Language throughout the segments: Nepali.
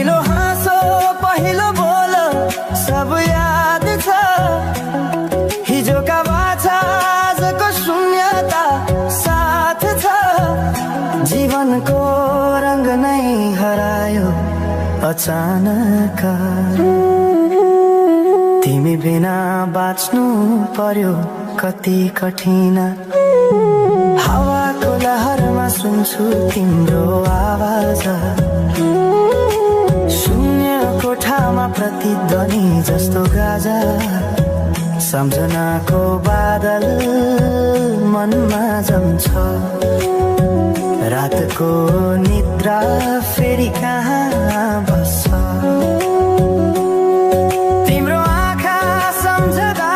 पहिलो हाँसो पहिलो बोल सब याद छ। हिजोका बाछा आजको शून्यता साथ छ। जीवनको रंग नै हरायो अचानक। तिमी बिना बाँच्नु पर्यो कति कठिन। हावाको लहरमा सुन्छु तिम्रो आवाज। शून्य कोठामा प्रतिध्वनि जस्तो गाजा। सम्झनाको बादल मनमा जम्छ। रातको निद्रा फेरि कहाँ बस्छ। तिम्रो आँखा सम्झदा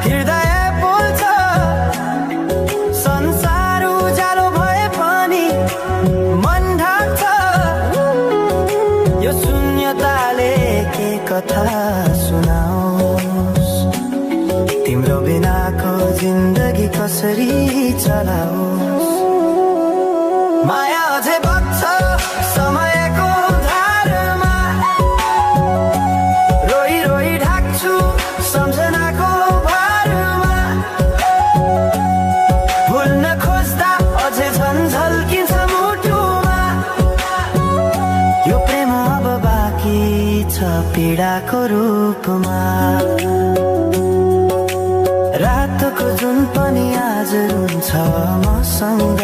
हृदय पोल्छ। संसार उज्यालो भए पनि मन ढाक्छ। यो शून्यताले के कथा सुनाओस्। तिम्रो बिनाको जिन्दगी कसरी चलाओस्। माया अझै बग्छ समयको धारमा। रोई रोई ढाक्छु सम्झनाको भारमा। भुल्न खोज्दा अझै झन्झल्किन्छ मुटुमा। यो प्रेम अब बाँकी छ पीडाको रूपमा। रातको जुन पनि आज रुन्छ मसँग।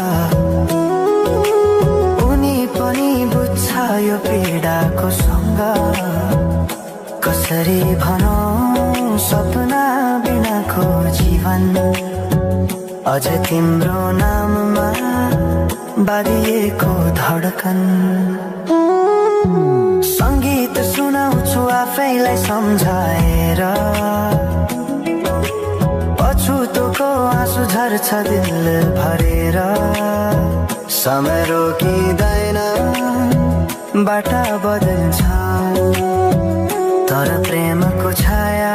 उनी पनि बुझ्छ यो पीडाको सँग। कसरी भनौं सपना बिनाको जीवन। अझ तिम्रो नाममा बाँधिएको धडकन। संगीत सुनाउँछु आफैलाई सम्झाएर। अछुतोको आँसु झर्छ दिल भरेर। समय रोकिँदैन बाटा बदल्छ। तर प्रेमको छाया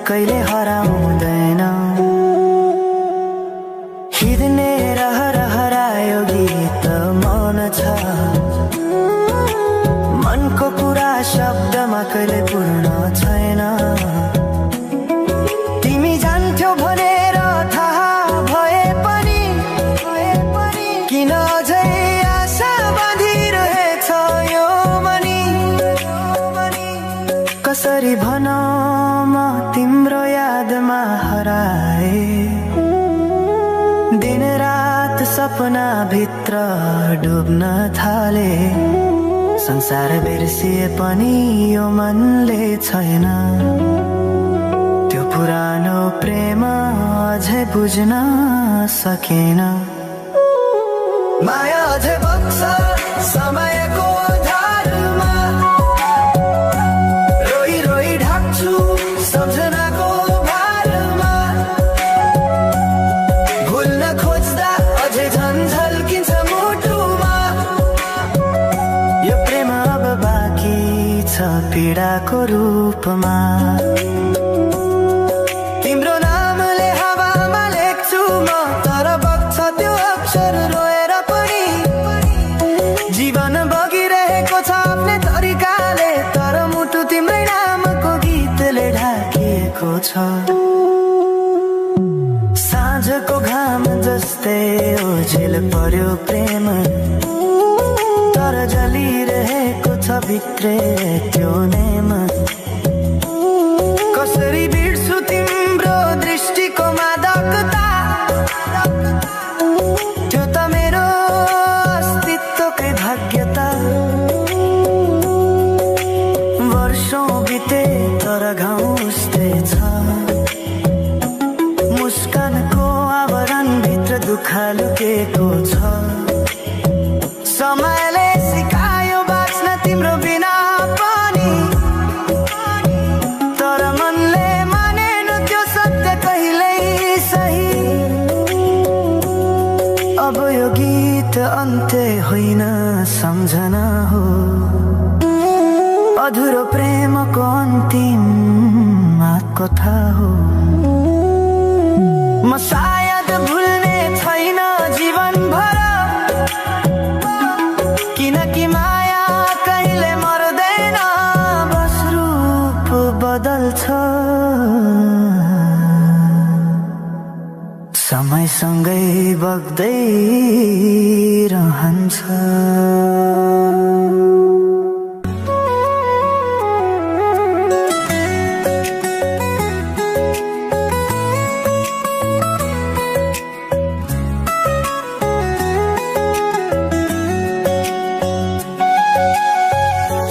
कहिले हराउँदैन। हिँड्ने रहर हरायो गीत मौन छ। मनको कुरा शब्दमा कहिले पूर्ण छैन। तिमी जान्थ्यौ भनेर थाहा भए पनि किन अझै आशा बाँधिरहेछ यो मनी। कसरी भनौं म तिम्रो यादमा हराए। दिन रात सपना भित्र डुब्न थाले। संसार बिर्सिए पनि यो मनले छैन। त्यो पुरानो प्रेम अझै बुझ्न सकेन। माया अझै बग्छ समयको धारमा। रोई रोई ढाक्छु सम्झनाको भारमा। भुल्न खोज्दा अझै झन्झल्किन्छ मुटुमा। यो प्रेम अब बाँकी छ पीडाको रूपमा। तिम्रो नामले हावामा लेख्छु म तर बग्छ त्यो अक्षर रोएर पनि। जीवन बगिरहेको छ आफ्नै तरिकाले तर मुटु तिम्रै नामको गीतले ढाकिएको छ। साँझको घाम जस्तै ओझेल पर्यो प्रेम। तर जलिरहेको छ भित्रै त्यो नेम। कसरी बिर्सु तिम्रो दृष्टिको मादकता। त्यो त मेरो अस्तित्वकै भाग्यता। वर्षौं बिते तर घाउ उस्तै छ। मुस्कानको आवरण भित्र दुःख लुकेको छ। समयले सिकायो बाँच्न तिम्रो बिना पनि। तर मनले मानेन त्यो सत्य कहिल्यै सही। अब यो गीत अन्त्य होइन सम्झना हो। अधुरो प्रेमको अन्तिम कथा हो। म सायद भुल्ने छैन जीवन भर। किनकि माया कहिले सँगै बग्दै रहन्छ।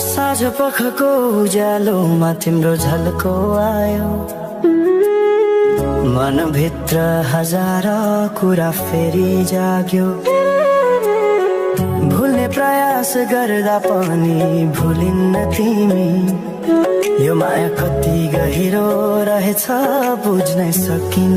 साँझ पखको उज्यालोमा तिम्रो झल्को आयो, मनभित्र हजार कुरा फेरि जाग्यो। भुल्ने प्रयास गर्दा पनि भुलिन्न तिमी, यो माया कति गहिरो रहेछ बुझ्नै सकिन।